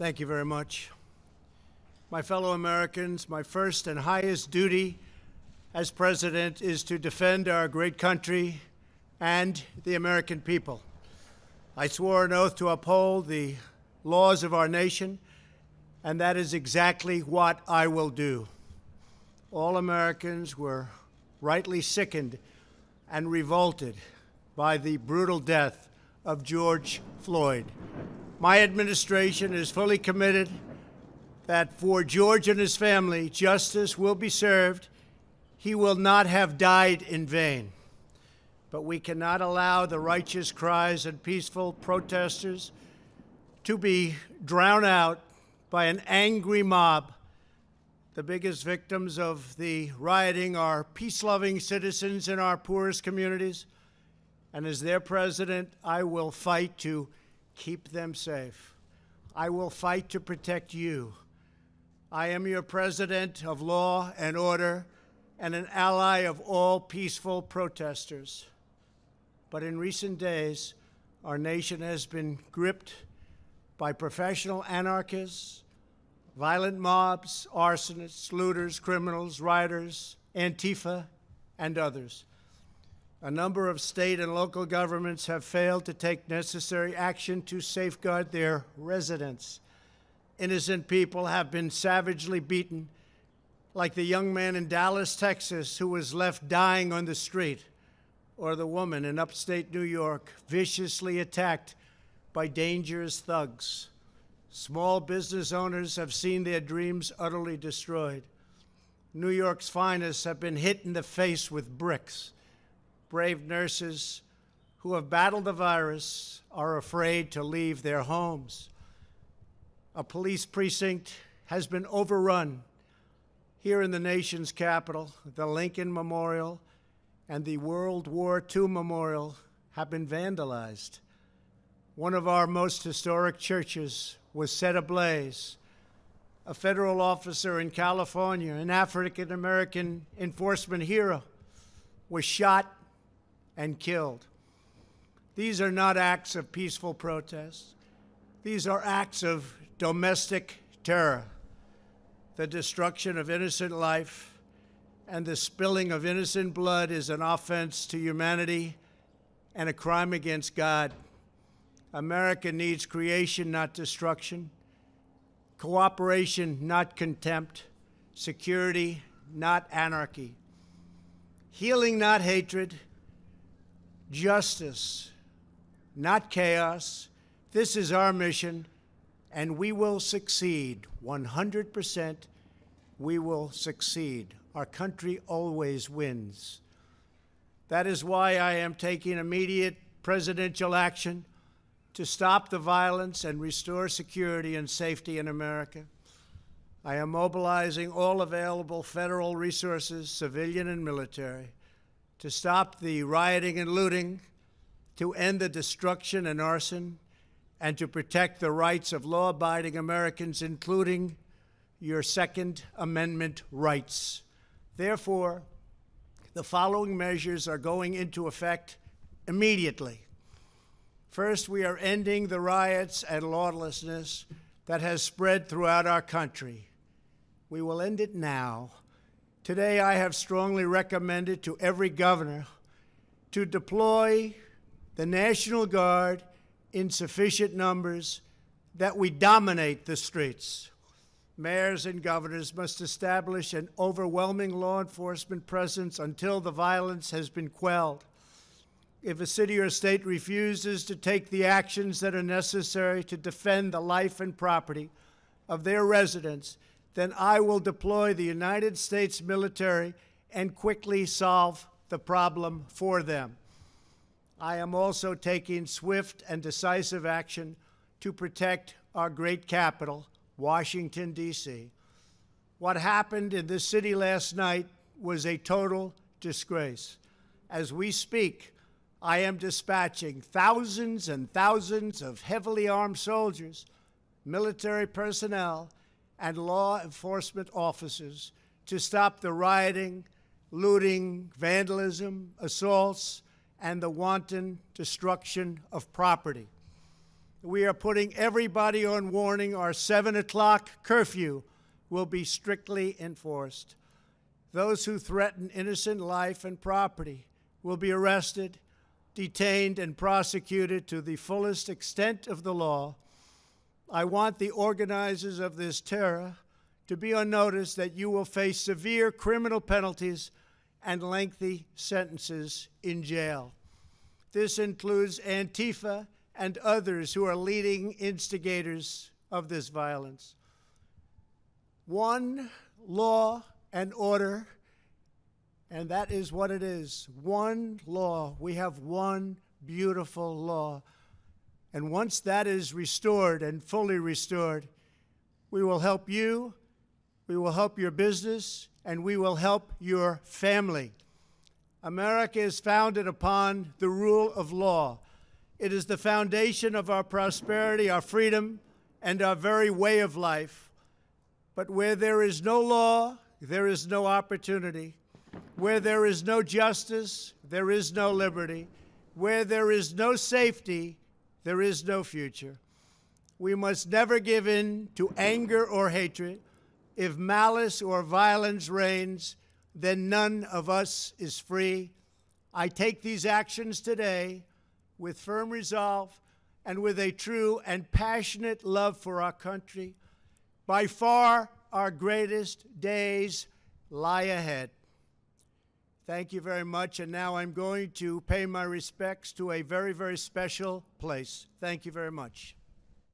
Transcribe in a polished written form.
Thank you very much. My fellow Americans, my first and highest duty as president is to defend our great country and the American people. I swore an oath to uphold the laws of our nation, and that is exactly what I will do. All Americans were rightly sickened and revolted by the brutal death of George Floyd. My administration is fully committed that for George and his family, justice will be served. He will not have died in vain. But we cannot allow the righteous cries and peaceful protesters to be drowned out by an angry mob. The biggest victims of the rioting are peace-loving citizens in our poorest communities. And as their president, I will fight to keep them safe. I will fight to protect you. I am your president of law and order and an ally of all peaceful protesters. But in recent days, our nation has been gripped by professional anarchists, violent mobs, arsonists, looters, criminals, rioters, Antifa, and others. A number of state and local governments have failed to take necessary action to safeguard their residents. Innocent people have been savagely beaten, like the young man in Dallas, Texas, who was left dying on the street, or the woman in upstate New York viciously attacked by dangerous thugs. Small business owners have seen their dreams utterly destroyed. New York's finest have been hit in the face with bricks. Brave nurses who have battled the virus are afraid to leave their homes. A police precinct has been overrun here in the nation's capital. The Lincoln Memorial and the World War II Memorial have been vandalized. One of our most historic churches was set ablaze. A federal officer in California, an African-American enforcement hero, was shot and killed. These are not acts of peaceful protest. These are acts of domestic terror. The destruction of innocent life and the spilling of innocent blood is an offense to humanity and a crime against God. America needs creation, not destruction. Cooperation, not contempt. Security, not anarchy. Healing, not hatred. Justice, not chaos. This is our mission, and we will succeed. 100%, we will succeed. Our country always wins. That is why I am taking immediate presidential action to stop the violence and restore security and safety in America. I am mobilizing all available federal resources, civilian and military, to stop the rioting and looting, to end the destruction and arson, and to protect the rights of law-abiding Americans, including your Second Amendment rights. Therefore, the following measures are going into effect immediately. First, we are ending the riots and lawlessness that has spread throughout our country. We will end it now. Today, I have strongly recommended to every governor to deploy the National Guard in sufficient numbers that we dominate the streets. Mayors and governors must establish an overwhelming law enforcement presence until the violence has been quelled. If a city or state refuses to take the actions that are necessary to defend the life and property of their residents, then I will deploy the United States military and quickly solve the problem for them. I am also taking swift and decisive action to protect our great capital, Washington, D.C. What happened in this city last night was a total disgrace. As we speak, I am dispatching thousands and thousands of heavily armed soldiers, military personnel, and law enforcement officers to stop the rioting, looting, vandalism, assaults, and the wanton destruction of property. we are putting everybody on warning. Our 7 o'clock curfew will be strictly enforced. Those who threaten innocent life and property will be arrested, detained, and prosecuted to the fullest extent of the law. I want the organizers of this terror to be on notice that you will face severe criminal penalties and lengthy sentences in jail. This includes Antifa and others who are leading instigators of this violence. One law and order, and that is what it is. One law. We have one beautiful law. And once that is restored and fully restored, we will help you, we will help your business, and we will help your family. America is founded upon the rule of law. It is the foundation of our prosperity, our freedom, and our very way of life. But where there is no law, there is no opportunity. Where there is no justice, there is no liberty. Where there is no safety, there is no future. We must never give in to anger or hatred. If malice or violence reigns, then none of us is free. I take these actions today with firm resolve and with a true and passionate love for our country. By far, our greatest days lie ahead. Thank you very much, and now I'm going to pay my respects to a very, very special place. Thank you very much.